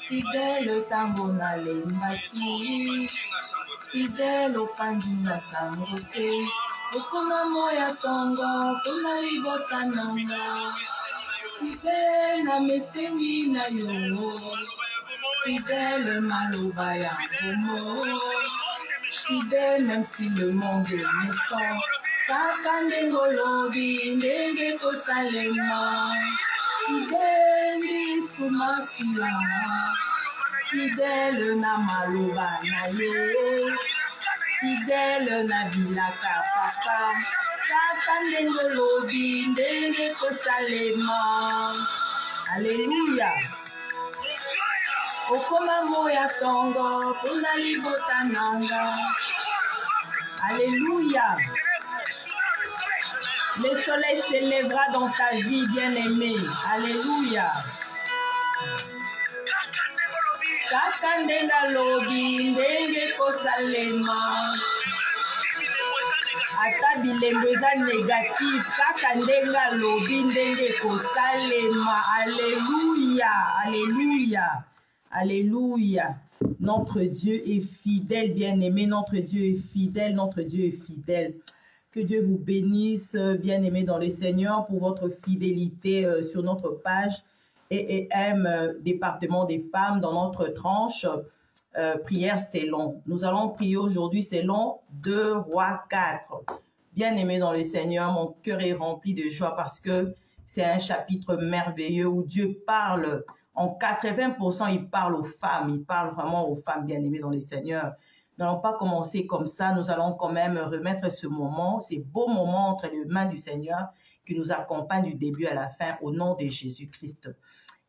Fidèle tambona lembaki, fidèle opandina sangote, okoma moya tongo, pona libota nanga, fidèle na mesengi na yo, fidèle maloba ya bomo, fidèle même si le monde est méchant, kaka ndenge lobi ndenge kosalema, fidèle sumasila, fidèle na maloba na yo, fidèle na bilaka papa, kaka ndenge lobi ndenge kosalema. Alléluia. Okoma moya tongo pona libota nanga. Alléluia. Le soleil s'élèvera dans ta vie, bien-aimé. Alléluia. Kaka ndenga lobi ndenge kosalema. Ata bilembo eza négatif, kaka ndenga lobi ndenge kosalema. Alléluia. Alléluia. Alléluia. Notre Dieu est fidèle, bien-aimé. Notre Dieu est fidèle. Notre Dieu est fidèle. Que Dieu vous bénisse, bien-aimés dans le Seigneur, pour votre fidélité sur notre page EEM, département des femmes, dans notre tranche prière c'est long. Nous allons prier aujourd'hui, c'est long, 2 Rois 4. Bien-aimés dans le Seigneur, mon cœur est rempli de joie parce que c'est un chapitre merveilleux où Dieu parle. En 80%, il parle aux femmes. Il parle vraiment aux femmes bien-aimées dans le Seigneur. Nous n'allons pas commencer comme ça. Nous allons quand même remettre ce moment, ces beaux moments entre les mains du Seigneur qui nous accompagnent du début à la fin au nom de Jésus-Christ.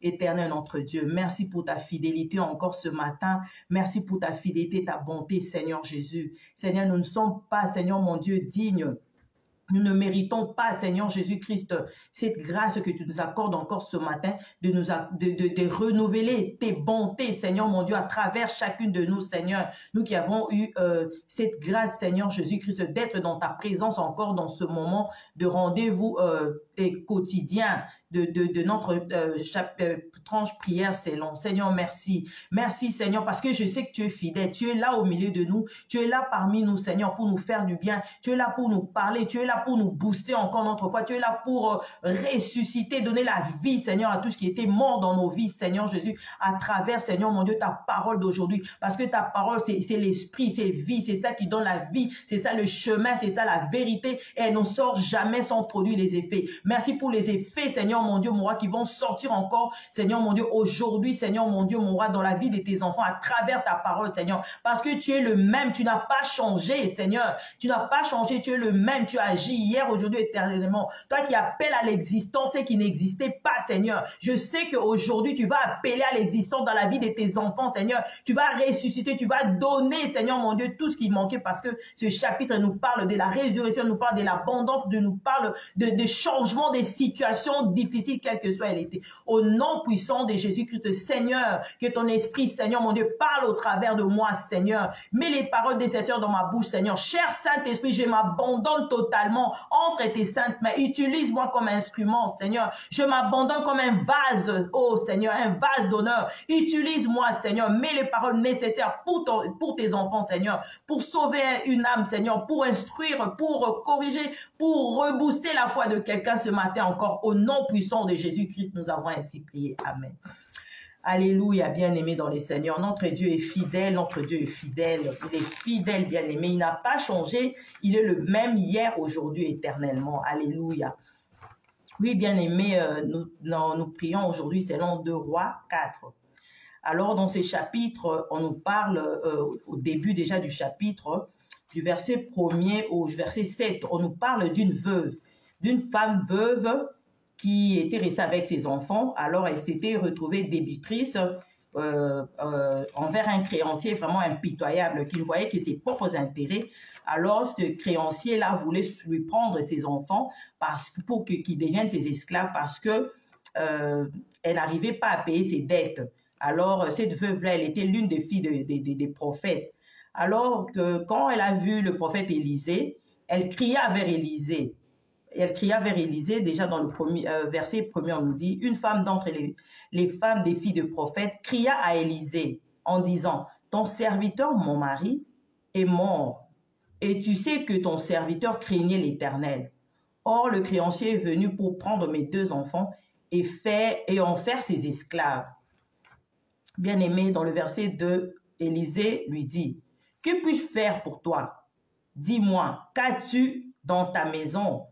Éternel notre Dieu, merci pour ta fidélité encore ce matin. Merci pour ta fidélité, ta bonté, Seigneur Jésus. Seigneur, nous ne sommes pas, Seigneur mon Dieu, dignes. Nous ne méritons pas, Seigneur Jésus-Christ, cette grâce que tu nous accordes encore ce matin, de renouveler tes bontés, Seigneur mon Dieu, à travers chacune de nous, Seigneur. Nous qui avons eu cette grâce, Seigneur Jésus-Christ, d'être dans ta présence encore dans ce moment de rendez-vous quotidien de notre tranche prière, c'est long. Seigneur, merci. Merci, Seigneur, parce que je sais que tu es fidèle. Tu es là au milieu de nous. Tu es là parmi nous, Seigneur, pour nous faire du bien. Tu es là pour nous parler. Tu es là pour nous booster encore notre foi. Tu es là pour ressusciter, donner la vie, Seigneur, à tout ce qui était mort dans nos vies, Seigneur Jésus, à travers, Seigneur, mon Dieu, ta parole d'aujourd'hui. Parce que ta parole, c'est l'esprit, c'est vie, c'est ça qui donne la vie, c'est ça le chemin, c'est ça la vérité. Et elle ne sort jamais sans produire les effets. Merci pour les effets, Seigneur, mon Dieu, mon roi, qui vont sortir encore, Seigneur, mon Dieu, aujourd'hui, Seigneur, mon Dieu, mon roi, dans la vie de tes enfants, à travers ta parole, Seigneur. Parce que tu es le même, tu n'as pas changé, Seigneur. Tu n'as pas changé, tu es le même, tu agis hier, aujourd'hui, éternellement. Toi qui appelles à l'existence et qui n'existait pas, Seigneur. Je sais qu'aujourd'hui, tu vas appeler à l'existence dans la vie de tes enfants, Seigneur. Tu vas ressusciter, tu vas donner, Seigneur, mon Dieu, tout ce qui manquait parce que ce chapitre nous parle de la résurrection, nous parle de l'abondance, nous parle de changement des situations difficiles, quelle que soit elle était. Au nom puissant de Jésus-Christ, Seigneur, que ton esprit, Seigneur, mon Dieu, parle au travers de moi, Seigneur. Mets les paroles des Seigneurs dans ma bouche, Seigneur. Cher Saint-Esprit, je m'abandonne totalement entre tes saintes mains. Utilise-moi comme instrument, Seigneur. Je m'abandonne comme un vase, oh Seigneur, un vase d'honneur. Utilise-moi, Seigneur. Mets les paroles nécessaires pour tes enfants, Seigneur. Pour sauver une âme, Seigneur. Pour instruire, pour corriger, pour rebooster la foi de quelqu'un ce matin encore. Au nom puissant de Jésus-Christ, nous avons ainsi prié. Amen. Alléluia, bien-aimé dans les Seigneurs. Notre Dieu est fidèle, notre Dieu est fidèle. Il est fidèle, bien-aimé. Il n'a pas changé. Il est le même hier, aujourd'hui, éternellement. Alléluia. Oui, bien-aimé, nous prions aujourd'hui selon 2 Rois 4. Alors, dans ces chapitres, on nous parle, au début déjà du chapitre, du verset 1er au verset 7, on nous parle d'une veuve, d'une femme veuve qui était restée avec ses enfants. Alors, elle s'était retrouvée débitrice envers un créancier vraiment impitoyable qui ne voyait que ses propres intérêts. Alors, ce créancier-là voulait lui prendre ses enfants pour qu'ils deviennent ses esclaves parce que elle n'arrivait pas à payer ses dettes. Alors, cette veuve-là, elle était l'une des filles des prophètes. Alors que quand elle a vu le prophète Élisée, elle cria vers Élisée. Elle cria vers Élisée, déjà dans le verset premier, on nous dit, une femme d'entre les femmes des filles de prophètes cria à Élisée en disant, ton serviteur, mon mari, est mort, et tu sais que ton serviteur craignait l'Éternel. Or, le créancier est venu pour prendre mes 2 enfants et en faire ses esclaves. Bien-aimé, dans le verset 2, Élisée lui dit, que puis-je faire pour toi? Dis-moi, qu'as-tu dans ta maison?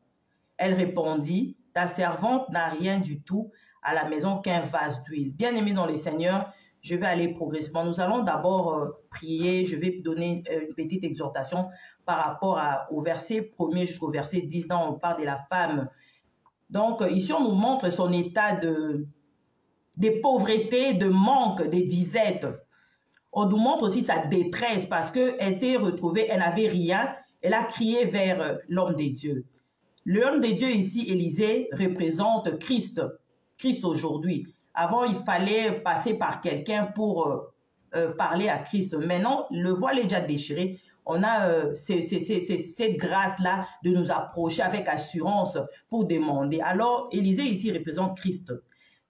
Elle répondit, ta servante n'a rien du tout à la maison qu'un vase d'huile. Bien-aimé dans le Seigneur, je vais aller progressivement. Nous allons d'abord prier. Je vais donner une petite exhortation par rapport au verset 1er jusqu'au verset 10. Là, on parle de la femme. Donc, ici, on nous montre son état de pauvreté, de manque, de disette. On nous montre aussi sa détresse parce qu'elle s'est retrouvée, elle n'avait rien. Elle a crié vers l'homme de Dieu. L'homme de Dieu ici, Élisée, représente Christ. Christ aujourd'hui. Avant, il fallait passer par quelqu'un pour parler à Christ. Maintenant, le voile est déjà déchiré. On a cette grâce-là de nous approcher avec assurance pour demander. Alors, Élisée ici représente Christ.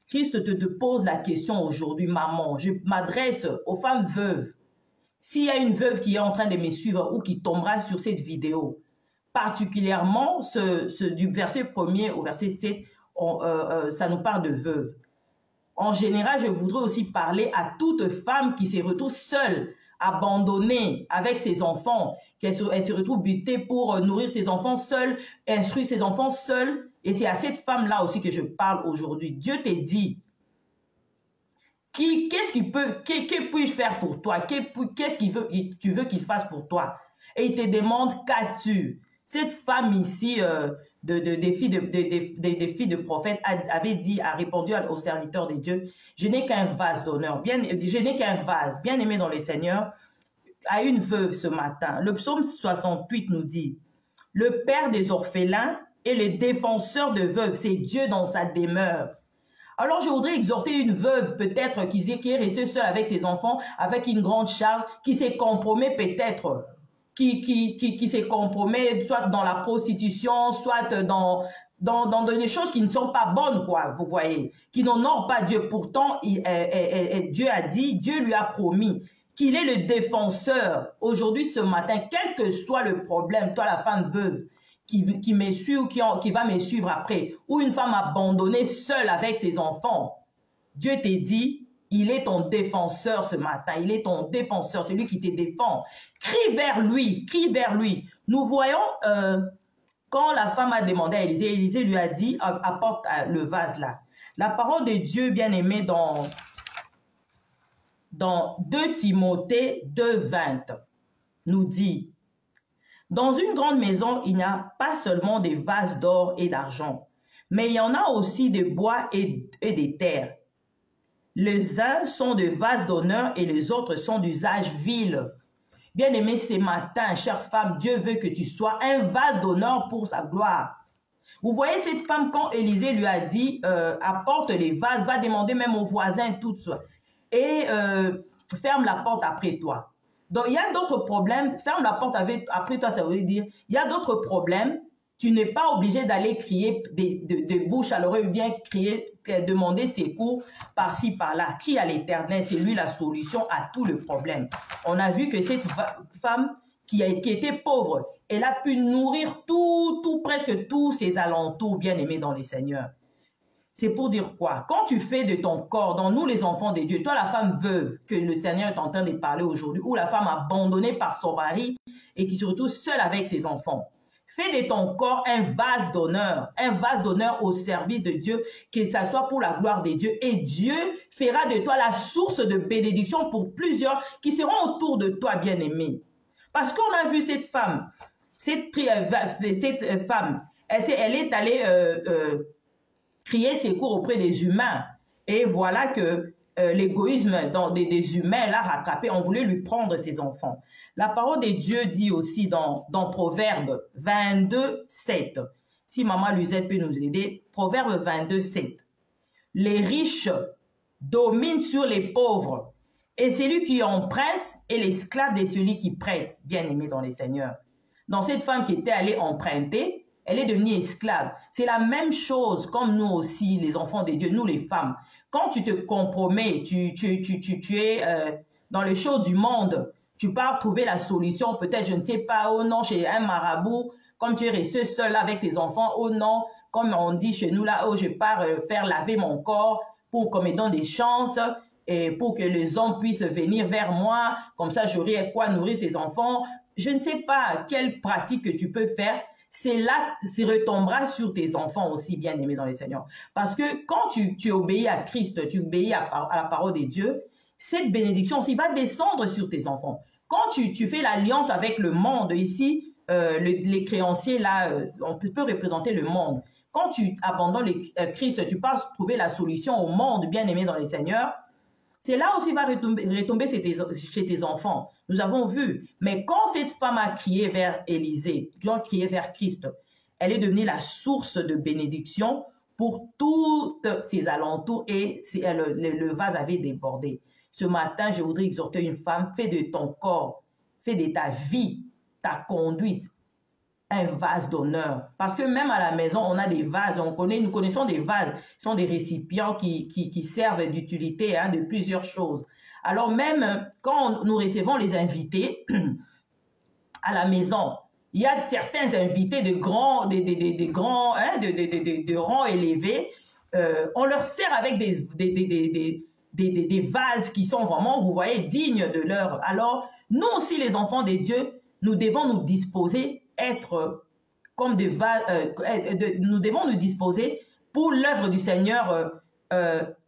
Christ te pose la question aujourd'hui, maman. Je m'adresse aux femmes veuves. S'il y a une veuve qui est en train de me suivre ou qui tombera sur cette vidéo, particulièrement du verset 1er au verset 7, ça nous parle de veuve. En général, je voudrais aussi parler à toute femme qui se retrouve seule, abandonnée avec ses enfants, elle se retrouve butée pour nourrir ses enfants seule, instruire ses enfants seule. Et c'est à cette femme-là aussi que je parle aujourd'hui. Dieu te dit, que puis-je faire pour toi? Qu'est-ce que tu veux qu'il fasse pour toi? Et il te demande, qu'as-tu? Cette femme ici, des filles de prophètes, a répondu au serviteur de Dieu, je n'ai qu'un vase d'honneur, je n'ai qu'un vase, bien aimé dans le Seigneur, à une veuve ce matin. Le psaume 68 nous dit, le père des orphelins et le défenseur de veuves, c'est Dieu dans sa demeure. Alors je voudrais exhorter une veuve peut-être qui est restée seule avec ses enfants, avec une grande charge, qui s'est compromet peut-être, qui se compromet soit dans la prostitution, soit dans des choses qui ne sont pas bonnes, quoi, vous voyez, qui n'honorent pas Dieu. Pourtant, Dieu a dit, Dieu lui a promis qu'il est le défenseur. Aujourd'hui, ce matin, quel que soit le problème, toi la femme veuve, qui me suit ou qui va me suivre après, ou une femme abandonnée seule avec ses enfants, Dieu te dit, il est ton défenseur ce matin, il est ton défenseur, c'est lui qui te défend. Crie vers lui, crie vers lui. Nous voyons, quand la femme a demandé à Élisée, Élisée lui a dit, apporte le vase là. La parole de Dieu, bien aimé, dans 2 Timothée 2,20, nous dit, dans une grande maison, il n'y a pas seulement des vases d'or et d'argent, mais il y en a aussi de bois et des terres. Les uns sont de vases d'honneur et les autres sont d'usage vil. Bien-aimé, ce matin, chère femme, Dieu veut que tu sois un vase d'honneur pour sa gloire. Vous voyez cette femme, quand Élisée lui a dit, apporte les vases, va demander même aux voisins tout ça, et ferme la porte après toi. Donc, il y a d'autres problèmes. Ferme la porte après toi, ça veut dire, il y a d'autres problèmes. Tu n'es pas obligé d'aller crier de bouche à l'oreille ou bien demander secours par-ci, par-là. Crie à l'Éternel, c'est lui la solution à tout le problème. On a vu que cette femme qui était pauvre, elle a pu nourrir presque tous ses alentours, bien aimés dans les Seigneurs. C'est pour dire quoi? Quand tu fais de ton corps, dans nous les enfants de Dieu, toi la femme veuve que le Seigneur est en train de parler aujourd'hui, ou la femme abandonnée par son mari et qui se retrouve seule avec ses enfants, Fais de ton corps un vase d'honneur au service de Dieu, que ça soit pour la gloire de Dieu. Et Dieu fera de toi la source de bénédiction pour plusieurs qui seront autour de toi, bien-aimé. Parce qu'on a vu cette femme, elle est allée crier secours auprès des humains. Et voilà que l'égoïsme des humains l'a rattrapé, on voulait lui prendre ses enfants. La parole de Dieu dit aussi dans Proverbe 22, 7. Si Maman Luzette peut nous aider, Proverbe 22, 7. Les riches dominent sur les pauvres, et celui qui emprunte est l'esclave de celui qui prête, bien aimé dans les seigneurs. Dans cette femme qui était allée emprunter, elle est devenue esclave. C'est la même chose comme nous aussi, les enfants de Dieu, nous les femmes. Quand tu te compromets, tu es dans les choses du monde, tu pars trouver la solution, peut-être, je ne sais pas, oh non, chez un marabout, comme tu es resté seul avec tes enfants, oh non, comme on dit chez nous là, oh je pars faire laver mon corps pour qu'on me donne des chances et pour que les hommes puissent venir vers moi, comme ça j'aurai quoi nourrir ces enfants. Je ne sais pas quelle pratique que tu peux faire. C'est là, ça retombera sur tes enfants aussi, bien aimés dans les Seigneurs. Parce que quand tu obéis à Christ, tu obéis à la parole de Dieu, cette bénédiction aussi va descendre sur tes enfants. Quand tu fais l'alliance avec le monde, ici, les créanciers, là, on peut représenter le monde. Quand tu abandonnes Christ, tu passes trouver la solution au monde, bien aimé dans les Seigneurs. C'est là aussi va retomber chez tes enfants. Nous avons vu. Mais quand cette femme a crié vers Élisée, quand crié vers Christ, elle est devenue la source de bénédiction pour toutes ses alentours et le vase avait débordé. Ce matin, je voudrais exhorter une femme, fais de ton corps, fais de ta vie, ta conduite, un vase d'honneur. Parce que même à la maison, on a des vases, nous connaissons des vases, ce sont des récipients qui servent d'utilité de plusieurs choses. Alors même quand nous recevons les invités à la maison, il y a certains invités de rangs élevés, on leur sert avec des vases qui sont vraiment, vous voyez, dignes de leur. Alors, nous aussi, les enfants de Dieu, nous devons nous disposer être comme des vases, nous devons nous disposer pour l'œuvre du Seigneur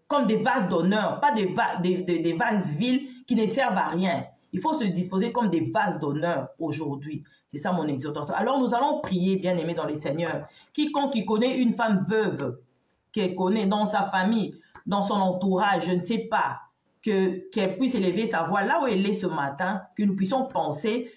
comme des vases d'honneur, pas des vases vils qui ne servent à rien. Il faut se disposer comme des vases d'honneur aujourd'hui. C'est ça mon exhortation. Alors nous allons prier, bien aimé dans les Seigneurs. Quiconque qui connaît une femme veuve, qu'elle connaît dans sa famille, dans son entourage, je ne sais pas, qu'elle puisse élever sa voix là où elle est ce matin, que nous puissions penser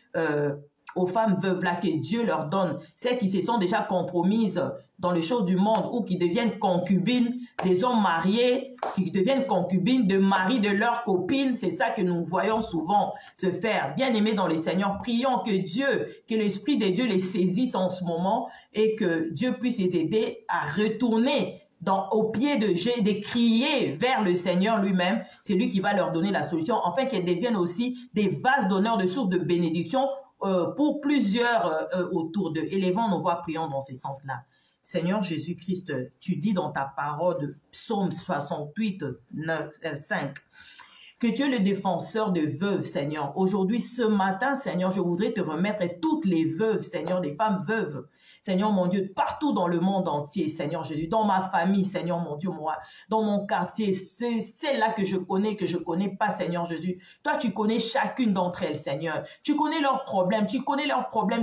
aux femmes veuves là, que Dieu leur donne, celles qui se sont déjà compromises dans les choses du monde ou qui deviennent concubines des hommes mariés, qui deviennent concubines de maris de leurs copines. C'est ça que nous voyons souvent se faire. Bien aimés dans les Seigneurs, prions que Dieu, que l'Esprit de Dieu les saisisse en ce moment et que Dieu puisse les aider à retourner au pied de crier vers le Seigneur lui-même. C'est lui qui va leur donner la solution, afin qu'elles deviennent aussi des vases d'honneur, de sources de bénédiction pour plusieurs autour d'eux. Élevons nos voix, prions dans ce sens-là. Seigneur Jésus-Christ, tu dis dans ta parole de Psaume 68, 5, que tu es le défenseur des veuves, Seigneur. Aujourd'hui, ce matin, Seigneur, je voudrais te remettre toutes les veuves, Seigneur, les femmes veuves, Seigneur mon Dieu, partout dans le monde entier, Seigneur Jésus, dans ma famille, Seigneur mon Dieu, moi, dans mon quartier, c'est là que je connais pas, Seigneur Jésus. Toi, tu connais chacune d'entre elles, Seigneur. Tu connais leurs problèmes,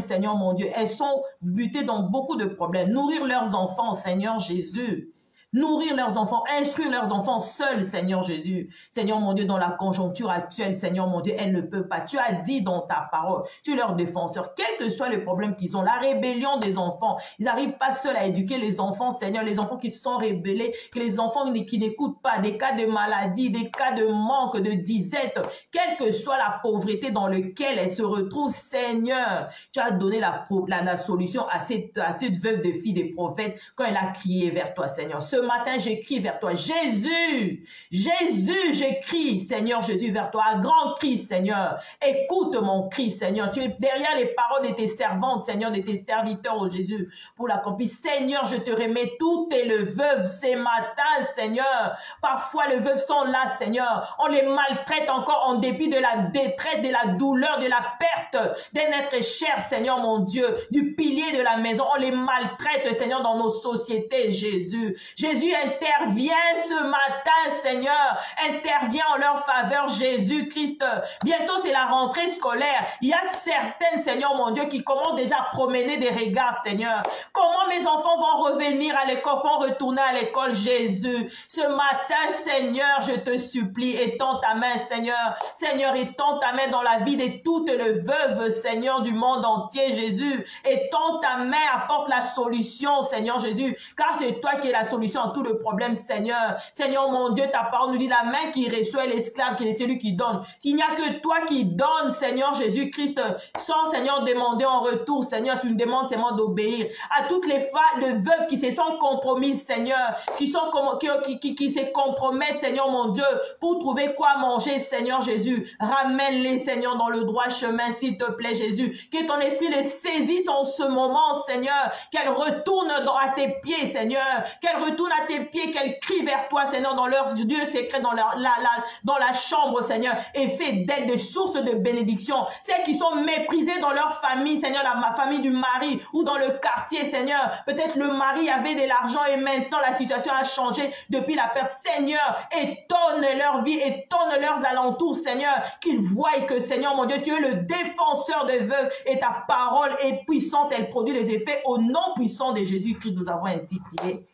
Seigneur mon Dieu. Elles sont butées dans beaucoup de problèmes. Nourrir leurs enfants, Seigneur Jésus. Nourrir leurs enfants, instruire leurs enfants seuls, Seigneur Jésus. Seigneur mon Dieu, dans la conjoncture actuelle, Seigneur mon Dieu, elles ne peuvent pas. Tu as dit dans ta parole, tu es leur défenseur, quels que soient les problèmes qu'ils ont, la rébellion des enfants, ils n'arrivent pas seuls à éduquer les enfants, Seigneur, les enfants qui se sont rébellés, que les enfants qui n'écoutent pas, des cas de maladie, des cas de manque, de disette, quelle que soit la pauvreté dans laquelle elles se retrouvent, Seigneur, tu as donné la solution à cette veuve de fille des prophètes quand elle a crié vers toi, Seigneur. Ce matin, je crie vers toi. Jésus, Jésus, je crie, Seigneur Jésus, vers toi. Un grand cri, Seigneur. Écoute mon cri, Seigneur. Tu es derrière les paroles de tes servantes, Seigneur, de tes serviteurs, oh Jésus, pour l'accomplir. Seigneur, je te remets toutes les veuves ces matins, Seigneur. Parfois, les veuves sont là, Seigneur. On les maltraite encore en dépit de la détresse, de la douleur, de la perte d'un être cher, Seigneur, mon Dieu, du pilier de la maison. On les maltraite, Seigneur, dans nos sociétés, Jésus. Jésus, intervient ce matin, Seigneur. Intervient en leur faveur, Jésus-Christ. Bientôt, c'est la rentrée scolaire. Il y a certaines, Seigneur, mon Dieu, qui commencent déjà à promener des regards, Seigneur. Comment mes enfants vont revenir à l'école, vont retourner à l'école, Jésus. Ce matin, Seigneur, je te supplie, étends ta main, Seigneur. Seigneur, étends ta main dans la vie de toutes les veuves, Seigneur, du monde entier, Jésus. Étends ta main, apporte la solution, Seigneur Jésus, car c'est toi qui es la solution à tout le problème, Seigneur. Seigneur, mon Dieu, ta parole nous dit la main qui reçoit l'esclave, qui est celui qui donne. Il n'y a que toi qui donnes, Seigneur Jésus-Christ, sans, Seigneur, demander en retour, Seigneur, tu nous demandes seulement d'obéir à toutes les femmes, les veuves qui se sont compromises, Seigneur, qui se compromettent, Seigneur, mon Dieu, pour trouver quoi manger, Seigneur Jésus. Ramène-les, Seigneur, dans le droit chemin, s'il te plaît, Jésus. Que ton esprit les saisisse en ce moment, Seigneur. Qu'elles retournent à tes pieds, Seigneur. Qu'elles retournent à tes pieds, qu'elles crient vers toi, Seigneur, dans leur Dieu secret, dans la chambre, Seigneur. Et fais d'elles des sources de bénédiction. Celles qui sont méprisées dans leur famille, Seigneur, la famille du mari ou dans le quartier, Seigneur. Peut-être le mari avait de l'argent et maintenant la situation a changé depuis la perte. Seigneur, étonne leur vie, étonne leurs alentours, Seigneur. Qu'ils voient que, Seigneur, mon Dieu, tu es le défenseur des veuves et ta parole est puissante. Elle produit les effets. Au nom puissant de Jésus-Christ, nous avons ainsi prié.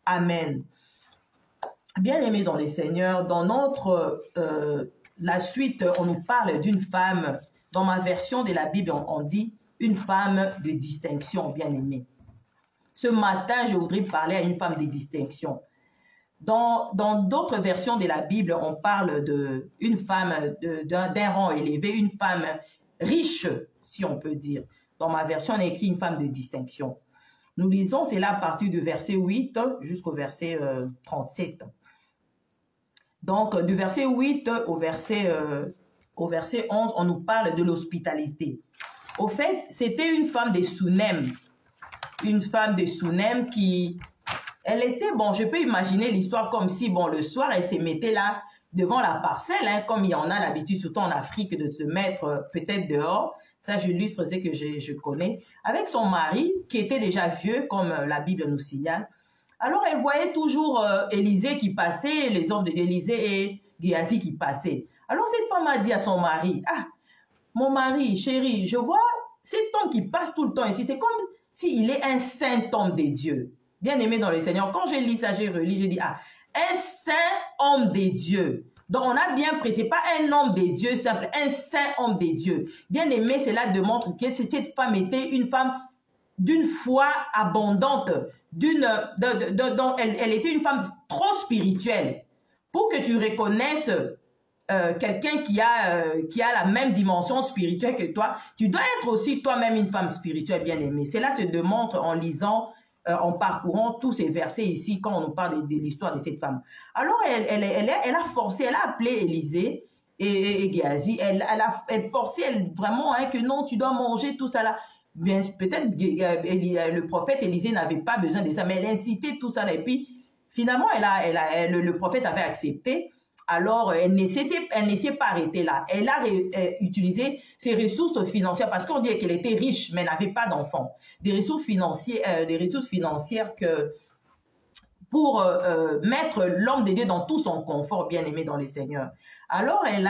Amen. Bien-aimés dans les Seigneurs, dans notre la suite, on nous parle d'une femme. Dans ma version de la Bible, on dit une femme de distinction, bien-aimée. Ce matin, je voudrais parler à une femme de distinction. Dans d'autres versions de la Bible, on parle d'une femme d'un rang élevé, une femme riche, si on peut dire. Dans ma version, on a écrit une femme de distinction. Nous lisons cela à partir du verset 8 jusqu'au verset 37. Donc, du verset 8 au verset 11, on nous parle de l'hospitalité. Au fait, c'était une femme de Sunem. Une femme de Sunem qui... Elle était, bon, je peux imaginer l'histoire comme si, bon, le soir, elle se mettait là devant la parcelle, hein, comme il y en a l'habitude, surtout en Afrique, de se mettre peut-être dehors. Ça, j'illustre ce que je connais. Avec son mari, qui était déjà vieux, comme la Bible nous signale. Alors, elle voyait toujours Élisée qui passait, les hommes d'Élisée et Géasi qui passaient. Alors, cette femme a dit à son mari, « Ah, mon mari, chéri, je vois cet homme qui passe tout le temps ici. C'est comme s'il est un saint homme de Dieu. » Bien-aimé dans le Seigneur, quand je lis ça, j'ai relu, je dis, « Ah, un saint homme de Dieu. » Donc, on a bien pris, ce n'est pas un homme de Dieu simple, un saint homme de Dieu. Bien-aimé, cela démontre que cette femme était une femme d'une foi abondante, elle était une femme trop spirituelle. Pour que tu reconnaisses quelqu'un qui a la même dimension spirituelle que toi, tu dois être aussi toi-même une femme spirituelle, bien-aimée. Cela se démontre en lisant, en parcourant tous ces versets ici, quand on nous parle de l'histoire de cette femme. Alors, elle a forcé, elle a appelé Élisée et Géasi, elle a forcé vraiment hein, que non, tu dois manger tout ça là. Bien, peut-être le prophète Élisée n'avait pas besoin de ça, mais elle insistait tout ça. Et puis, finalement, le prophète avait accepté. Alors, elle ne s'est pas arrêtée là. Elle a utilisé ses ressources financières parce qu'on dit qu'elle était riche, mais n'avait pas d'enfants. Des ressources financières que pour mettre l'homme de Dieu dans tout son confort, bien-aimé dans les Seigneurs. Alors, elle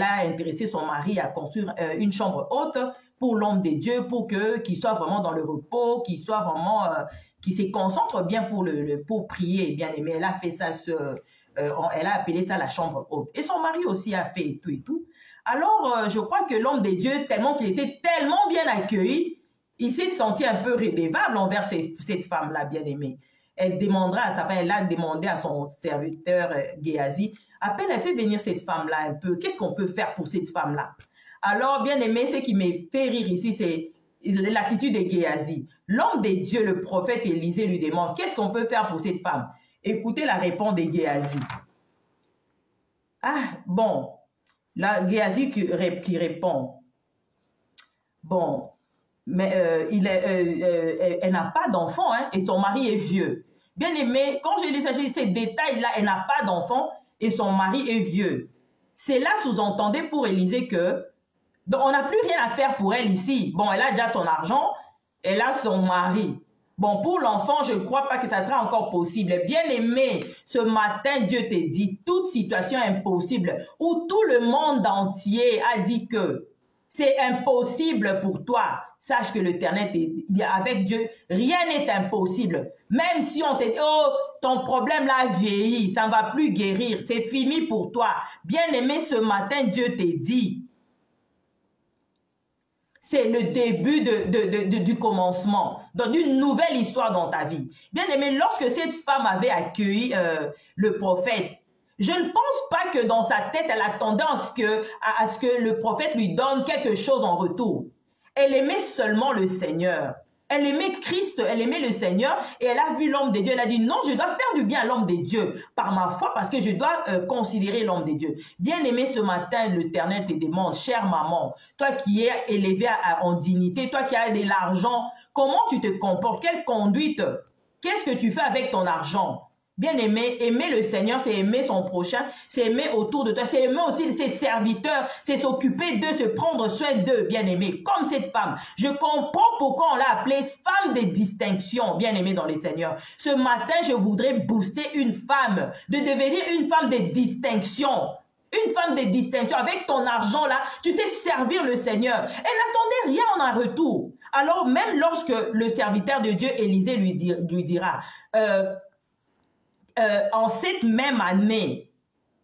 a intéressé son mari à construire une chambre haute pour l'homme de Dieu, pour qu'il soit vraiment dans le repos, qu'il soit vraiment, qu'il se concentre bien pour prier, bien-aimé. Elle a fait ça elle a appelé ça la chambre haute. Et son mari aussi a fait tout et tout. Alors, je crois que l'homme de Dieu, tellement qu'il était tellement bien accueilli, il s'est senti un peu redevable envers cette femme-là, bien-aimée. Elle a demandé à son serviteur Géasi, elle fait venir cette femme-là un peu. Qu'est-ce qu'on peut faire pour cette femme-là? Alors, bien-aimé, ce qui me fait rire ici, c'est l'attitude de Géasi. L'homme de Dieu, le prophète Élisée, lui demande, qu'est-ce qu'on peut faire pour cette femme? Écoutez la réponse de Géasi. Ah, bon, la Géasi qui répond. Bon, mais elle n'a pas d'enfant, hein, et son mari est vieux. Bien aimé, quand je lis ces détails-là, elle n'a pas d'enfant et son mari est vieux. C'est là sous-entendait pour Élisée que donc on n'a plus rien à faire pour elle ici. Bon, elle a déjà son argent, elle a son mari. Bon, pour l'enfant, je ne crois pas que ça sera encore possible. Bien aimé, ce matin, Dieu te dit, toute situation impossible où tout le monde entier a dit que c'est impossible pour toi. Sache que l'Éternel, avec Dieu, rien n'est impossible. Même si on te dit, oh, ton problème là vieillit, ça ne va plus guérir, c'est fini pour toi. Bien aimé, ce matin, Dieu te dit, c'est le début du commencement, d'une nouvelle histoire dans ta vie. Bien aimé, lorsque cette femme avait accueilli le prophète, je ne pense pas que dans sa tête, elle attendait à ce que le prophète lui donne quelque chose en retour. Elle aimait seulement le Seigneur. Elle aimait Christ, elle aimait le Seigneur et elle a vu l'homme de Dieu. Elle a dit non, je dois faire du bien à l'homme de Dieu par ma foi parce que je dois considérer l'homme de Dieu. Bien aimé, ce matin, l'Éternel te demande, chère maman, toi qui es élevée en dignité, toi qui as de l'argent, comment tu te comportes? Quelle conduite? Qu'est-ce que tu fais avec ton argent? Bien aimé, aimer le Seigneur, c'est aimer son prochain, c'est aimer autour de toi, c'est aimer aussi ses serviteurs, c'est s'occuper d'eux, se prendre soin d'eux, bien aimé, comme cette femme. Je comprends pourquoi on l'a appelée femme de distinction, bien aimée dans le Seigneur. Ce matin, je voudrais booster une femme, de devenir une femme de distinction. Une femme de distinction, avec ton argent là, tu sais servir le Seigneur. Elle n'attendait rien en un retour. Alors même lorsque le serviteur de Dieu, Élisée, lui dira, en cette même année,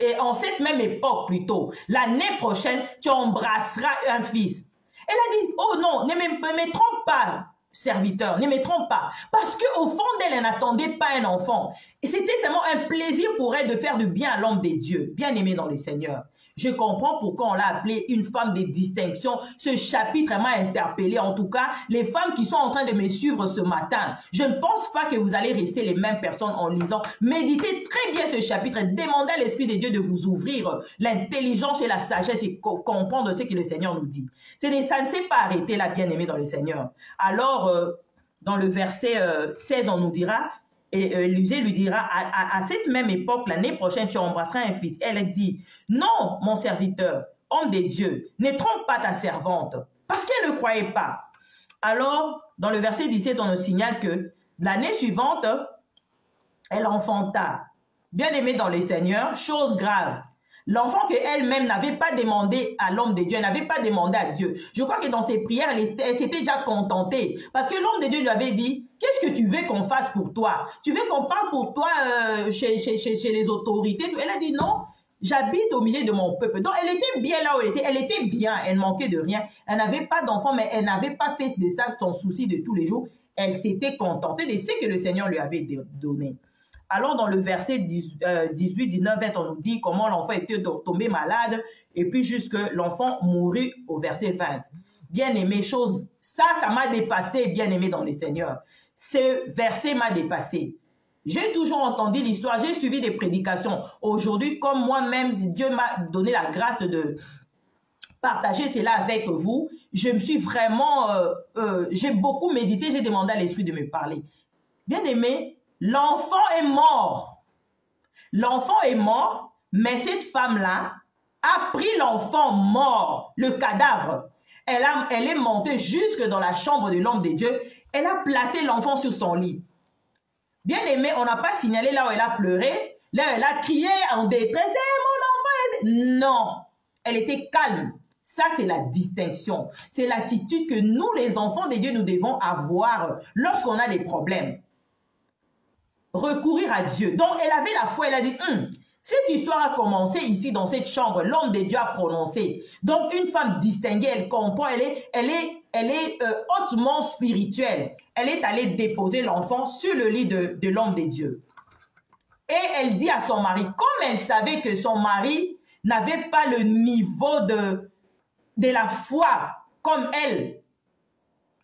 et en cette même époque plutôt, l'année prochaine, tu embrasseras un fils. Elle a dit, oh non, ne me trompe pas, serviteur, ne me trompe pas. Parce qu'au fond d'elle, elle n'attendait pas un enfant. Et c'était seulement un plaisir pour elle de faire du bien à l'homme des dieux, bien aimé dans le Seigneur. Je comprends pourquoi on l'a appelée une femme de distinction. Ce chapitre m'a interpellé. En tout cas, les femmes qui sont en train de me suivre ce matin, je ne pense pas que vous allez rester les mêmes personnes en lisant. Méditez très bien ce chapitre. Demandez à l'Esprit de Dieu de vous ouvrir l'intelligence et la sagesse et comprendre ce que le Seigneur nous dit. Ça ne s'est pas arrêté là, bien aimé dans le Seigneur. Alors, dans le verset 16, on nous dira, et Élisée lui dira, à cette même époque, l'année prochaine, tu embrasseras un fils. Elle a dit, non, mon serviteur, homme de Dieu, ne trompe pas ta servante, parce qu'elle ne croyait pas. Alors, dans le verset 17, on nous signale que l'année suivante, elle enfanta. Bien aimé dans le Seigneur, chose grave. L'enfant qu'elle-même n'avait pas demandé à l'homme de Dieu, elle n'avait pas demandé à Dieu. Je crois que dans ses prières, elle s'était déjà contentée. Parce que l'homme de Dieu lui avait dit, qu'est-ce que tu veux qu'on fasse pour toi? Tu veux qu'on parle pour toi chez les autorités? Elle a dit non, j'habite au milieu de mon peuple. Donc elle était bien là où elle était bien, elle manquait de rien. Elle n'avait pas d'enfant, mais elle n'avait pas fait de ça son souci de tous les jours. Elle s'était contentée de ce que le Seigneur lui avait donné. Alors, dans le verset 18, 19, 20, on nous dit comment l'enfant était tombé malade et puis jusque l'enfant mourut au verset 20. Bien aimé, chose, ça m'a dépassé, bien aimé dans le Seigneur. Ce verset m'a dépassé. J'ai toujours entendu l'histoire, j'ai suivi des prédications. Aujourd'hui, comme moi-même, Dieu m'a donné la grâce de partager cela avec vous, je me suis vraiment, j'ai beaucoup médité, j'ai demandé à l'Esprit de me parler. Bien aimé, l'enfant est mort. L'enfant est mort, mais cette femme-là a pris l'enfant mort, le cadavre. Elle est montée jusque dans la chambre de l'homme de Dieu. Elle a placé l'enfant sur son lit. Bien aimé, on n'a pas signalé là où elle a pleuré, là où elle a crié en détresse. Mon enfant! Non, elle était calme. Ça, c'est la distinction. C'est l'attitude que nous, les enfants de Dieu, nous devons avoir lorsqu'on a des problèmes. Recourir à Dieu. Donc, elle avait la foi, elle a dit, cette histoire a commencé ici dans cette chambre, l'homme de Dieu a prononcé. Donc, une femme distinguée, elle comprend, elle est hautement spirituelle. Elle est allée déposer l'enfant sur le lit de l'homme de Dieu. Et elle dit à son mari, comme elle savait que son mari n'avait pas le niveau de la foi comme elle,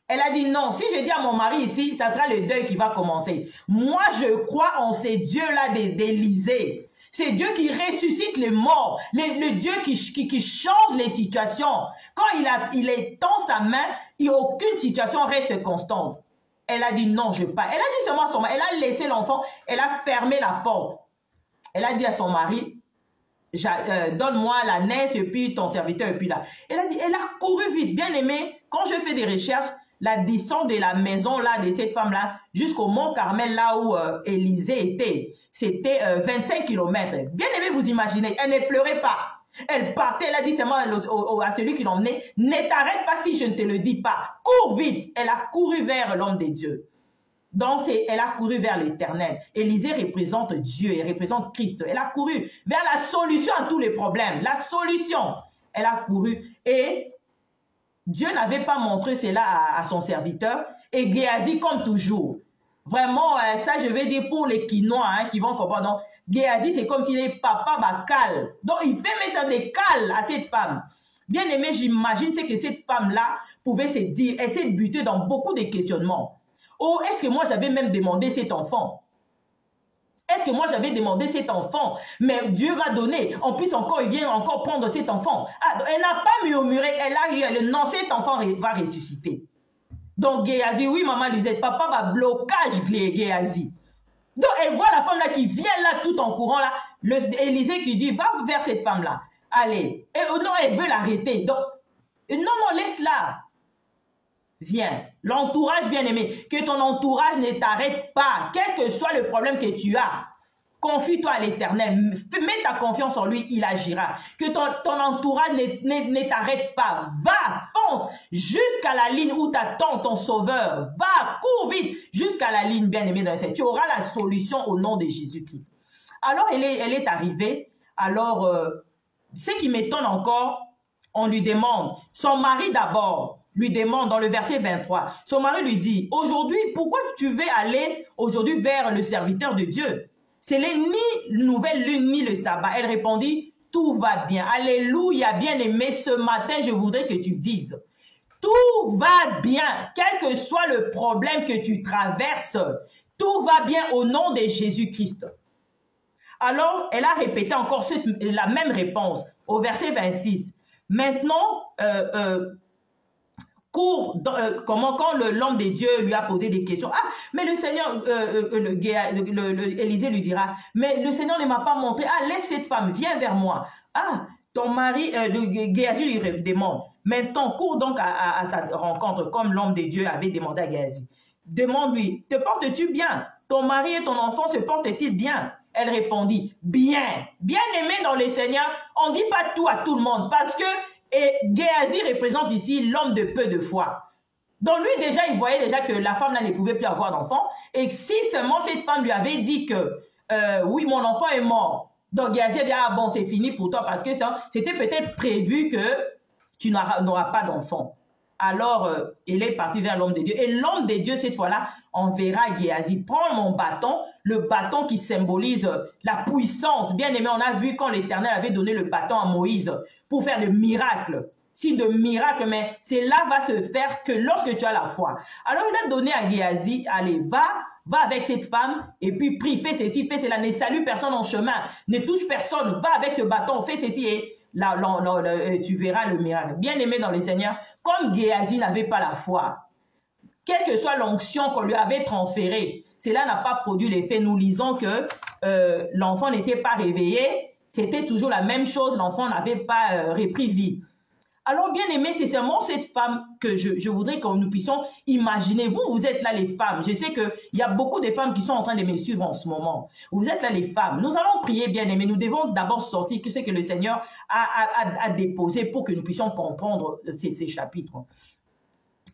Elle a dit non, si je dis à mon mari ici, ça sera le deuil qui va commencer. Moi, je crois en ces dieux-là d'Élysée. C'est Dieu qui ressuscite les morts, le Dieu qui change les situations. Quand il étend sa main, aucune situation reste constante. Elle a dit non, je pars. Elle a dit seulement à son mari, elle a laissé l'enfant, elle a fermé la porte. Elle a dit à son mari, donne-moi la naisse et puis ton serviteur et puis là. Elle a couru vite, bien aimé. Quand je fais des recherches, la distance de la maison là de cette femme là jusqu'au Mont Carmel là où Élysée était, c'était 25 km. Bien aimé, vous imaginez, elle ne pleurait pas. Elle partait, elle a dit seulement à celui qui l'emmenait, ne t'arrête pas si je ne te le dis pas. Cours vite. Elle a couru vers l'homme des dieux. Donc, elle a couru vers l'Éternel. Élysée représente Dieu, elle représente Christ. Elle a couru vers la solution à tous les problèmes. La solution. Elle a couru et Dieu n'avait pas montré cela à son serviteur. Et Géasi, comme toujours, vraiment, ça je vais dire pour les Quinois qui vont comprendre. Donc, Géasi, c'est comme s'il est papa bacal. Donc, il fait mettre des cales à cette femme. Bien aimé, j'imagine que cette femme-là pouvait se dire, elle s'est butée dans beaucoup de questionnements. Oh, est-ce que moi j'avais même demandé cet enfant? Est-ce que moi j'avais demandé cet enfant? Mais Dieu m'a donné. En plus encore, il vient encore prendre cet enfant. Ah, elle n'a pas murmuré. Elle a dit, non, cet enfant va ressusciter. Donc Géasi, oui maman Lisette, papa va blocage Géasi. Donc elle voit la femme là qui vient là tout en courant là. Élysée qui dit, va vers cette femme là. Allez. Et non, elle veut l'arrêter. Donc, non, laisse-la. Viens. L'entourage bien-aimé. Que ton entourage ne t'arrête pas. Quel que soit le problème que tu as. Confie-toi à l'Éternel. Mets ta confiance en lui, il agira. Que ton entourage ne t'arrête pas. Va, fonce jusqu'à la ligne où t'attends ton sauveur. Va, cours vite jusqu'à la ligne bien-aimée dans le ciel. Tu auras la solution au nom de Jésus-Christ. Alors, elle est arrivée. Alors, ce qui m'étonne encore, on lui demande, son mari d'abord, lui demande dans le verset 23, son mari lui dit, aujourd'hui, pourquoi tu veux aller aujourd'hui vers le serviteur de Dieu? Ce n'est ni nouvelle lune ni le sabbat. Elle répondit, tout va bien. Alléluia, bien-aimé, ce matin, je voudrais que tu dises, tout va bien, quel que soit le problème que tu traverses, tout va bien au nom de Jésus-Christ. Alors, elle a répété encore la même réponse au verset 26. Maintenant, quand l'homme de Dieu lui a posé des questions, ah, mais le Seigneur, Élysée lui dira, mais le Seigneur ne m'a pas montré, ah, laisse cette femme, viens vers moi. Ah, ton mari, Géasi lui demande, maintenant, cours donc à sa rencontre, comme l'homme de Dieu avait demandé à Géasi. Demande-lui, te portes-tu bien? Ton mari et ton enfant se portent-ils bien? Elle répondit, bien. Bien-aimé dans le Seigneur, on ne dit pas tout à tout le monde, parce que Géasi représente ici l'homme de peu de foi. Donc lui déjà, il voyait déjà que la femme là ne pouvait plus avoir d'enfant. Et si seulement cette femme lui avait dit que oui, mon enfant est mort. Donc Géasi a dit, ah bon, c'est fini pour toi parce que c'était peut-être prévu que tu n'auras pas d'enfant. Alors, il est parti vers l'homme de Dieu. Et l'homme de Dieu, cette fois-là, enverra Géasi. Prends mon bâton, le bâton qui symbolise la puissance. Bien aimé, on a vu quand l'Éternel avait donné le bâton à Moïse pour faire de miracles. Signe de miracle, mais cela va se faire que lorsque tu as la foi. Alors, il a donné à Géasi, allez, va avec cette femme, et puis prie, fais ceci, fais cela, ne salue personne en chemin, ne touche personne, va avec ce bâton, fais ceci, et là, tu verras le miracle. Bien aimé dans le Seigneur, comme Géasi n'avait pas la foi, quelle que soit l'onction qu'on lui avait transférée, cela n'a pas produit l'effet. Nous lisons que l'enfant n'était pas réveillé, c'était toujours la même chose, l'enfant n'avait pas repris vie. Alors, bien aimé, c'est seulement cette femme que je voudrais que nous puissions imaginer. Vous êtes là les femmes. Je sais qu'il y a beaucoup de femmes qui sont en train de me suivre en ce moment. Vous êtes là les femmes. Nous allons prier, bien aimé. Nous devons d'abord sortir ce que le Seigneur a déposé pour que nous puissions comprendre ces chapitres.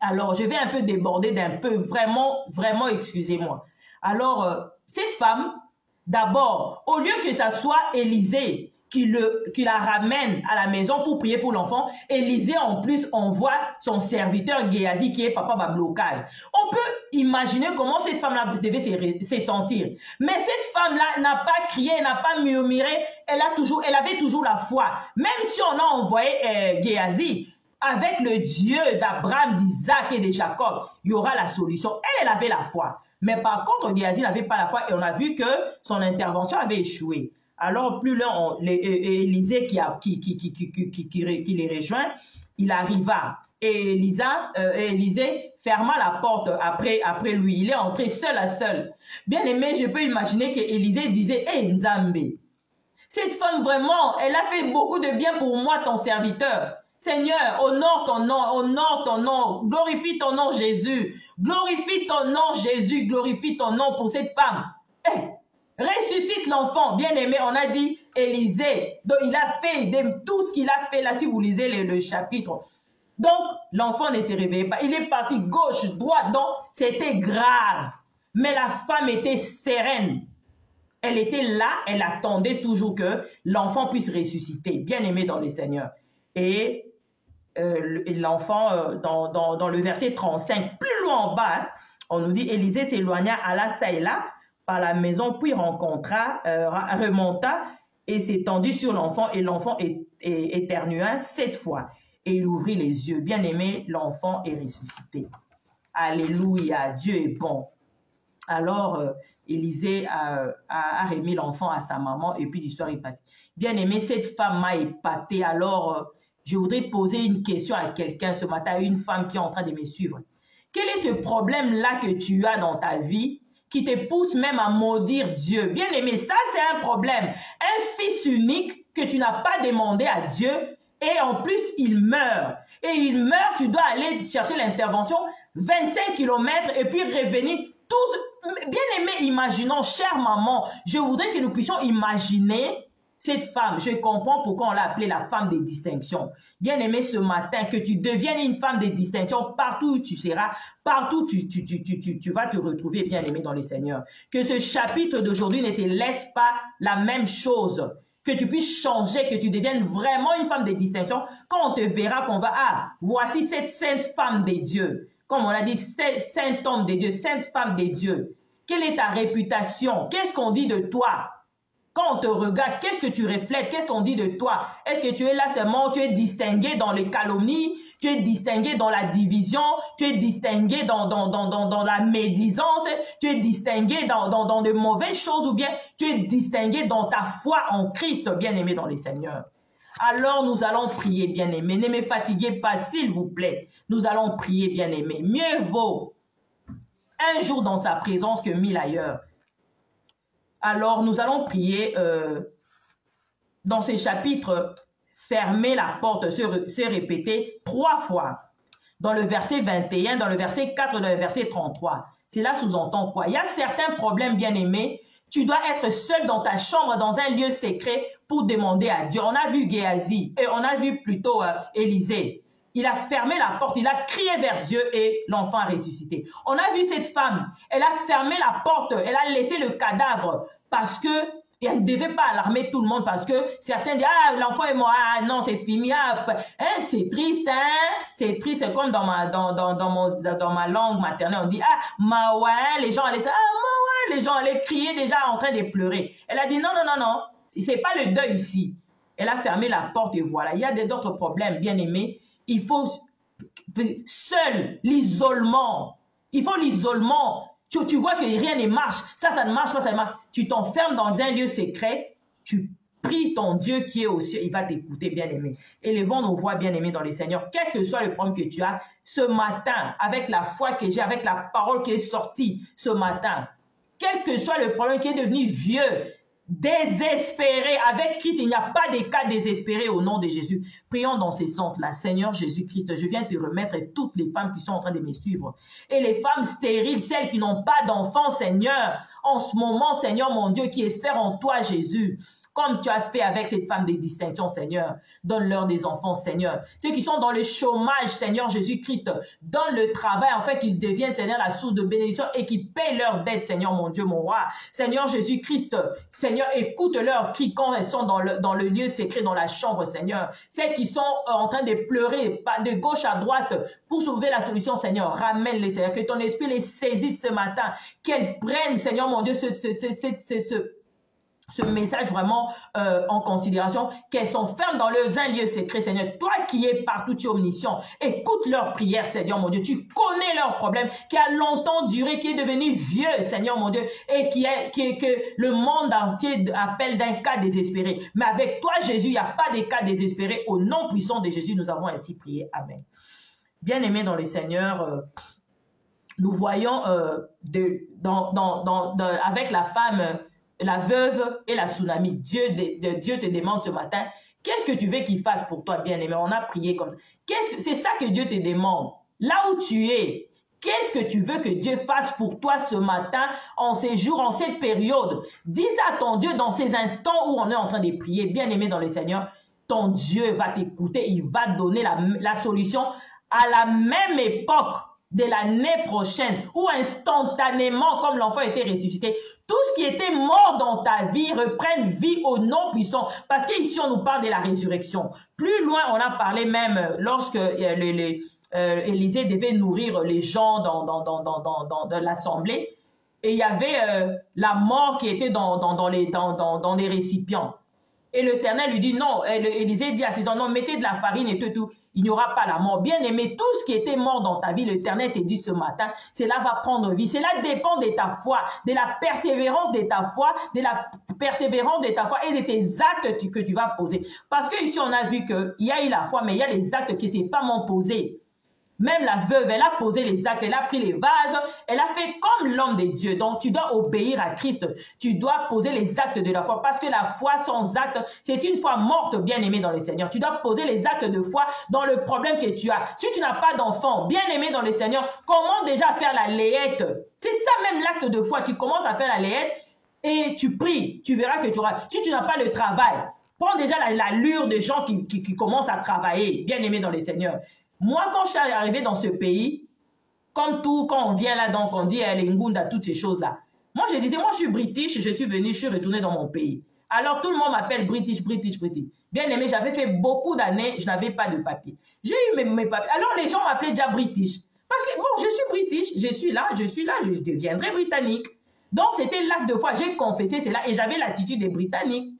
Alors, je vais un peu déborder d'un peu. Vraiment, excusez-moi. Alors, cette femme, d'abord, au lieu que ça soit Élysée, qui la ramène à la maison pour prier pour l'enfant, Élysée en plus envoie son serviteur Géasi qui est papa Bablokal. On peut imaginer comment cette femme-là devait se sentir. Mais cette femme-là n'a pas crié, n'a pas murmuré, elle avait toujours la foi. Même si on a envoyé Géasi, avec le Dieu d'Abraham, d'Isaac et de Jacob, il y aura la solution. Elle avait la foi. Mais par contre, Géhazi n'avait pas la foi et on a vu que son intervention avait échoué. Alors, plus loin, Élisée qui les rejoint, il arriva. Et Élisée ferma la porte après lui. Il est entré seul à seul. Bien aimé, je peux imaginer qu'Élisée disait, « Hey Nzambe, cette femme vraiment, elle a fait beaucoup de bien pour moi, ton serviteur. Seigneur, honore ton nom, glorifie ton nom Jésus, glorifie ton nom Jésus, glorifie ton nom pour cette femme. Hey, ressuscite l'enfant, bien aimé, on a dit Élisée, donc il a fait tout ce qu'il a fait là, si vous lisez le chapitre. Donc, l'enfant ne se réveillait pas, il est parti gauche, droite, donc c'était grave. Mais la femme était sereine. Elle était là, elle attendait toujours que l'enfant puisse ressusciter, bien aimé dans le Seigneur. Et l'enfant, dans le verset 35, plus loin en bas, hein, on nous dit, Élisée s'éloigna, alla ça et là, par la maison, puis remonta et s'étendit sur l'enfant, et l'enfant éternua 7 fois. Et il ouvrit les yeux. Bien aimé, l'enfant est ressuscité. Alléluia, Dieu est bon. Alors, Élisée a remis l'enfant à sa maman, et puis l'histoire est passée. Bien aimé, cette femme m'a épaté. Alors, je voudrais poser une question à quelqu'un ce matin, à une femme qui est en train de me suivre. Quel est ce problème-là que tu as dans ta vie qui te pousse même à maudire Dieu? Bien aimé, ça c'est un problème. Un fils unique que tu n'as pas demandé à Dieu et en plus il meurt. Et il meurt, tu dois aller chercher l'intervention 25 km et puis revenir. Bien aimé, imaginons, chère maman, je voudrais que nous puissions imaginer cette femme. Je comprends pourquoi on l'a appelée la femme des distinctions. Bien aimé, ce matin, que tu deviennes une femme des distinctions partout où tu seras, partout tu vas te retrouver, bien aimé dans le Seigneur. Que ce chapitre d'aujourd'hui ne te laisse pas la même chose. Que tu puisses changer, que tu deviennes vraiment une femme des distinctions. Quand on te verra qu'on va, ah, voici cette sainte femme des dieux. Comme on a dit, saint homme des dieux, sainte femme des dieux. Quelle est ta réputation? Qu'est-ce qu'on dit de toi? Quand on te regarde, qu'est-ce que tu reflètes? Qu'est-ce qu'on dit de toi? Est-ce que tu es là seulement, tu es distingué dans les calomnies, tu es distingué dans la division, tu es distingué dans la médisance, tu es distingué dans de mauvaises choses ou bien tu es distingué dans ta foi en Christ, bien-aimé dans les Seigneurs. Alors nous allons prier, bien-aimé. Ne me fatiguez pas, s'il vous plaît. Nous allons prier, bien-aimé. Mieux vaut un jour dans sa présence que 1000 ailleurs. Alors, nous allons prier dans ces chapitres, fermer la porte, se répéter 3 fois. Dans le verset 21, dans le verset 4, dans le verset 33. Cela sous-entend quoi? Il y a certains problèmes, bien-aimés. Tu dois être seul dans ta chambre, dans un lieu secret, pour demander à Dieu. On a vu Géhazi, et on a vu plutôt Élisée. Il a fermé la porte, il a crié vers Dieu et l'enfant a ressuscité. On a vu cette femme, elle a fermé la porte, elle a laissé le cadavre parce que elle ne devait pas alarmer tout le monde parce que certains disent, ah, l'enfant est mort, ah non, c'est fini, ah, hein, c'est triste, hein, c'est triste, c'est comme dans ma langue maternelle, on dit, ah, maouin, les gens allaient dire, ah, maouin, les gens allaient crier déjà en train de pleurer. Elle a dit, non, non, non, non, c'est pas le deuil ici. Elle a fermé la porte et voilà, il y a d'autres problèmes, bien aimés. Il faut seul l'isolement. Il faut l'isolement. Tu vois que rien ne marche. Ça ne marche pas, ça ne marche. Tu t'enfermes dans un lieu secret. Tu pries ton Dieu qui est au ciel. Il va t'écouter, bien-aimé. Élevons nos voix, bien-aimés, dans les Seigneurs. Quel que soit le problème que tu as, ce matin, avec la foi que j'ai, avec la parole qui est sortie ce matin, quel que soit le problème qui est devenu vieux, désespéré, avec Christ, il n'y a pas de cas désespérés au nom de Jésus. Prions dans ces sens-là. Seigneur Jésus-Christ, je viens te remettre toutes les femmes qui sont en train de me suivre. Et les femmes stériles, celles qui n'ont pas d'enfants, Seigneur, en ce moment, Seigneur mon Dieu, qui espèrent en toi, Jésus. Comme tu as fait avec cette femme des distinctions, Seigneur. Donne-leur des enfants, Seigneur. Ceux qui sont dans le chômage, Seigneur Jésus-Christ, donne le travail, en fait, qu'ils deviennent, Seigneur, la source de bénédiction et qu'ils paient leur dette, Seigneur, mon Dieu, mon roi. Seigneur Jésus-Christ, Seigneur, écoute-leur qui, quand elles sont dans le lieu secret, dans la chambre, Seigneur. Celles qui sont en train de pleurer de gauche à droite pour trouver la solution, Seigneur. Ramène-les, Seigneur. Que ton esprit les saisisse ce matin. Qu'elles prennent, Seigneur, mon Dieu, ce message vraiment en considération, qu'elles sont fermes dans leurs un lieu secret, Seigneur. Toi qui es partout, tu es omniscient. Écoute leurs prières, Seigneur mon Dieu. Tu connais leurs problèmes qui a longtemps duré, qui est devenu vieux, Seigneur mon Dieu, et que le monde entier appelle d'un cas désespéré. Mais avec toi, Jésus, il n'y a pas de cas désespérés. Au nom puissant de Jésus, nous avons ainsi prié. Amen. Bien-aimés dans le Seigneur, nous voyons avec la femme, la veuve et la tsunami. Dieu te demande ce matin, qu'est-ce que tu veux qu'il fasse pour toi, bien-aimé? On a prié comme ça. C'est ça que Dieu te demande. Là où tu es, qu'est-ce que tu veux que Dieu fasse pour toi ce matin, en ces jours, en cette période? Dis à ton Dieu dans ces instants où on est en train de prier, bien-aimé dans le Seigneur, ton Dieu va t'écouter, il va donner la solution à la même époque de l'année prochaine, ou instantanément, comme l'enfant était ressuscité, tout ce qui était mort dans ta vie reprenne vie au nom puissant. Parce qu'ici, on nous parle de la résurrection. Plus loin, on a parlé même lorsque Élisée devait nourrir les gens dans l'assemblée, et il y avait la mort qui était dans les récipients. Et l'Éternel lui dit non, Élisée dit à ses hommes, non, mettez de la farine et tout, il n'y aura pas la mort. Bien aimé, tout ce qui était mort dans ta vie, l'Éternel te dit ce matin, cela va prendre vie. Cela dépend de ta foi, de la persévérance de ta foi, et de tes actes que tu vas poser. Parce que ici, on a vu qu'il y a eu la foi, mais il y a les actes que ces femmes ont posés. Même la veuve, elle a posé les actes, elle a pris les vases, elle a fait comme l'homme de Dieu. Donc, tu dois obéir à Christ. Tu dois poser les actes de la foi. Parce que la foi sans acte, c'est une foi morte, bien-aimée dans le Seigneur. Tu dois poser les actes de foi dans le problème que tu as. Si tu n'as pas d'enfant, bien-aimé dans le Seigneur, comment déjà faire la layette? C'est ça même l'acte de foi. Tu commences à faire la layette et tu pries. Tu verras que tu auras. Si tu n'as pas le travail, prends déjà l'allure des gens qui commencent à travailler, bien-aimé dans le Seigneur. Moi, quand je suis arrivé dans ce pays, comme tout, quand on vient là, donc on dit les Ngunda, toutes ces choses-là. Moi, je disais, moi, je suis british, je suis venu, je suis retourné dans mon pays. Alors, tout le monde m'appelle british. Bien aimé, j'avais fait beaucoup d'années, je n'avais pas de papier. J'ai eu mes papiers. Alors, les gens m'appelaient déjà british. Parce que, bon, je suis british, je suis là, je deviendrai britannique. Donc, c'était l'acte de foi. J'ai confessé cela et j'avais l'attitude des Britanniques.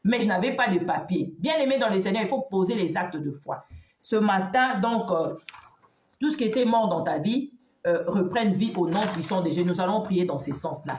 Mais je n'avais pas de papier. Bien aimé dans le Seigneur, il faut poser les actes de foi. Ce matin, donc, tout ce qui était mort dans ta vie reprenne vie au nom puissant de Jésus. Nous allons prier dans ce sens-là.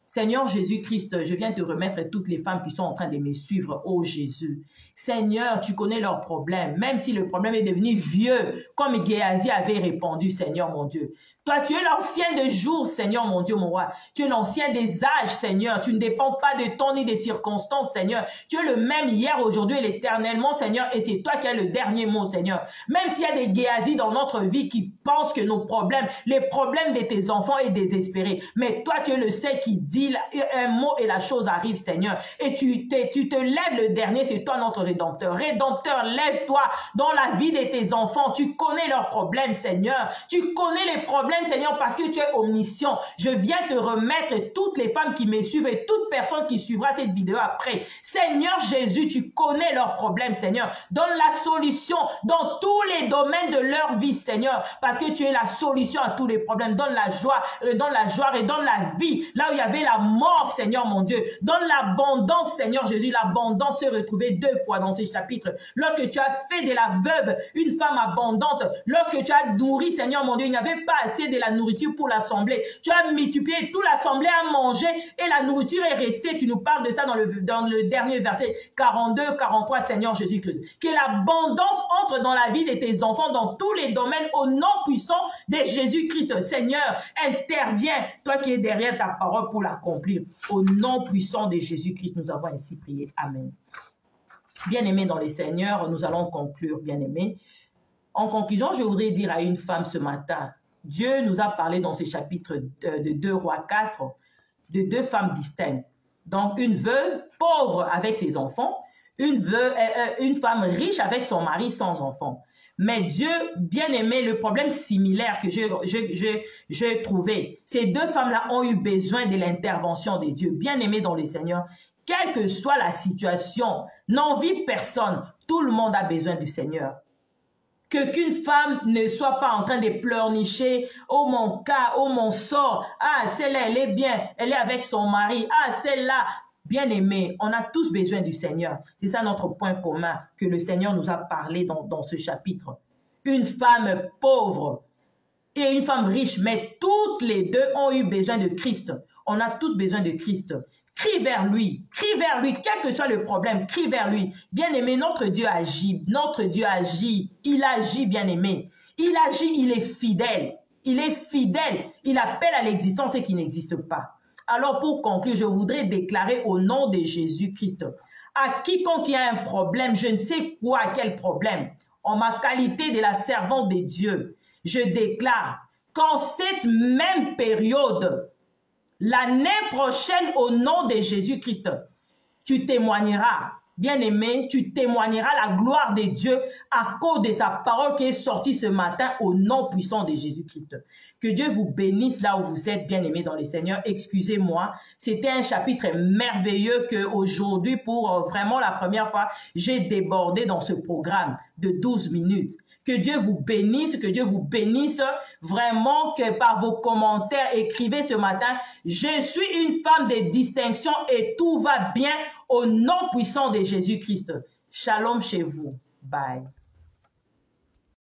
Seigneur Jésus-Christ, je viens te remettre toutes les femmes qui sont en train de me suivre, oh Jésus. Seigneur, tu connais leurs problèmes, même si le problème est devenu vieux, comme Géasi avait répondu, Seigneur mon Dieu. Toi, tu es l'ancien des jours, Seigneur mon Dieu, mon roi. Tu es l'ancien des âges, Seigneur. Tu ne dépends pas de temps ni des circonstances, Seigneur. Tu es le même hier, aujourd'hui et l'éternellement, Seigneur. Et c'est toi qui as le dernier mot, Seigneur. Même s'il y a des Géasi dans notre vie qui pensent que nos problèmes, les problèmes de tes enfants est désespéré. Mais toi, tu es le seul qui dit un mot et la chose arrive, Seigneur. Et tu te lèves le dernier, c'est toi notre Rédempteur. Rédempteur, lève-toi dans la vie de tes enfants. Tu connais leurs problèmes, Seigneur. Tu connais les problèmes, Seigneur, parce que tu es omniscient. Je viens te remettre toutes les femmes qui me suivent et toute personne qui suivra cette vidéo après. Seigneur Jésus, tu connais leurs problèmes, Seigneur. Donne la solution dans tous les domaines de leur vie, Seigneur, parce que tu es la solution à tous les problèmes. Donne la joie et donne la vie. Là où il y avait la mort, Seigneur mon Dieu. Donne l'abondance, Seigneur Jésus. L'abondance se retrouvait 2 fois dans ces chapitres. Lorsque tu as fait de la veuve une femme abondante, lorsque tu as nourri, Seigneur mon Dieu, il n'y avait pas assez de la nourriture pour l'assemblée. Tu as multiplié, toute l'assemblée a mangé et la nourriture est restée. Tu nous parles de ça dans le dernier verset 42, 43, Seigneur Jésus-Christ. Que l'abondance entre dans la vie de tes enfants dans tous les domaines au nom puissant de Jésus-Christ. Seigneur, interviens, toi qui es derrière ta parole pour l'accomplir. Au nom puissant de Jésus-Christ, nous avons ainsi prié. Amen. Bien-aimés dans les Seigneurs, nous allons conclure, bien-aimés. En conclusion, je voudrais dire à une femme ce matin, Dieu nous a parlé dans ce chapitre de 2 Rois 4 de 2 femmes distinctes. Donc, une veuve pauvre avec ses enfants, une femme riche avec son mari sans enfants. Mais Dieu, bien-aimé, le problème similaire que j'ai trouvé, ces 2 femmes-là ont eu besoin de l'intervention de Dieu. Bien-aimé dans le Seigneur, quelle que soit la situation, n'envie personne, tout le monde a besoin du Seigneur. Qu'une femme ne soit pas en train de pleurnicher, oh mon cas, oh mon sort, ah celle-là elle est bien, elle est avec son mari, ah celle-là. Bien-aimés, on a tous besoin du Seigneur. C'est ça notre point commun que le Seigneur nous a parlé dans ce chapitre. Une femme pauvre et une femme riche, mais toutes les deux ont eu besoin de Christ. On a tous besoin de Christ. Crie vers lui, quel que soit le problème, crie vers lui. Bien-aimé, notre Dieu agit, il agit, bien-aimé. Il agit, il est fidèle, il appelle à l'existence ce qui n'existe pas. Alors pour conclure, je voudrais déclarer au nom de Jésus-Christ, à quiconque y a un problème, je ne sais quoi, quel problème, en ma qualité de la servante de Dieu, je déclare qu'en cette même période, l'année prochaine, au nom de Jésus-Christ, tu témoigneras, bien-aimé, tu témoigneras la gloire de Dieu à cause de sa parole qui est sortie ce matin au nom puissant de Jésus-Christ. Que Dieu vous bénisse là où vous êtes, bien-aimés dans le Seigneur. Excusez-moi, c'était un chapitre merveilleux que aujourd'hui, pour vraiment la première fois, j'ai débordé dans ce programme de 12 minutes. Que Dieu vous bénisse, vraiment que par vos commentaires, écrivez ce matin, je suis une femme de distinction et tout va bien au nom puissant de Jésus-Christ. Shalom chez vous. Bye.